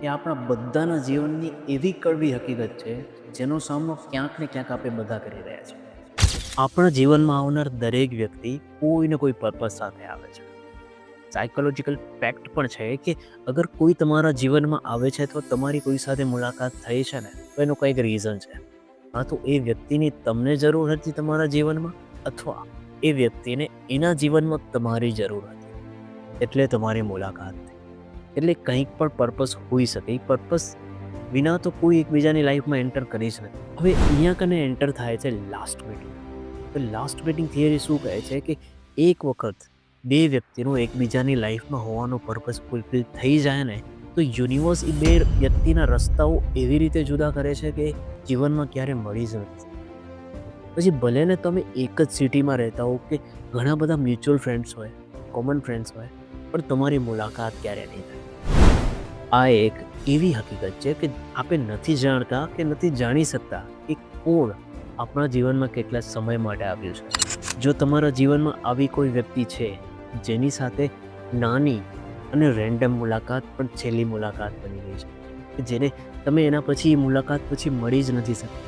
એ આપણા બધાના જીવનની એવી કડવી હકીકત છે જેનો સામનો ક્યાંક ને ક્યાંક આપણે બધા કરી રહ્યા છીએ. આપણા જીવનમાં આવનાર દરેક વ્યક્તિ કોઈ ને કોઈ પર્પઝ સાથે આવે છે. સાયકોલોજીકલ ફેક્ટ પણ છે કે અગર કોઈ તમારા જીવનમાં આવે છે અથવા તમારી કોઈ સાથે મુલાકાત થઈ છે ને તો એનું કંઈક રીઝન છે. હા, તો એ વ્યક્તિની તમને જરૂર હતી તમારા જીવનમાં, અથવા એ વ્યક્તિને એના જીવનમાં તમારી જરૂર હતી એટલે તમારી મુલાકાત થઈ. એટલે કંઈક પણ પર્પઝ હોઈ શકે. એ પર્પઝ વિના તો કોઈ એકબીજાની લાઈફમાં એન્ટર કરી જ નથી. હવે અહીંયા કને એન્ટર થાય છે લાસ્ટ મીટિંગ. તો લાસ્ટ મીટિંગ થિયરી શું કહે છે કે એક વખત બે વ્યક્તિનો એકબીજાની લાઈફમાં હોવાનો પર્પઝ ફૂલફિલ થઈ જાય ને તો યુનિવર્સ એ બે વ્યક્તિના રસ્તાઓ એવી રીતે જુદા કરે છે કે જીવનમાં ક્યારે મળી જ નથી. પછી ભલે ને તમે એક જ સિટીમાં રહેતા હો કે ઘણા બધા મ્યુચ્યુઅલ ફ્રેન્ડ્સ હોય, કોમન ફ્રેન્ડ્સ હોય, પણ તમારી મુલાકાત ક્યારે નહીં થાય. આ એક એવી હકીકત છે કે આપણે નથી જાણતા કે નથી જાણી શકતા કે કોણ આપણા જીવનમાં કેટલા સમય માટે આવ્યું છે. જો તમારા જીવનમાં આવી કોઈ વ્યક્તિ છે જેની સાથે નાની અને રેન્ડમ મુલાકાત પણ છેલ્લી મુલાકાત બની ગઈ છે, કે જેને તમે એના પછી મુલાકાત પછી મળી જ નથી શકતા,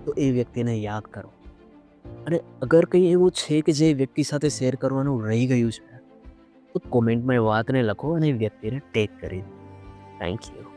તો એ વ્યક્તિને યાદ કરો. અને અગર કંઈ એવું છે કે જે વ્યક્તિ સાથે શેર કરવાનું રહી ગયું છે તો કોમેન્ટમાં એ વાતને લખો અને એ વ્યક્તિને ટેગ કરી દો. Thank you.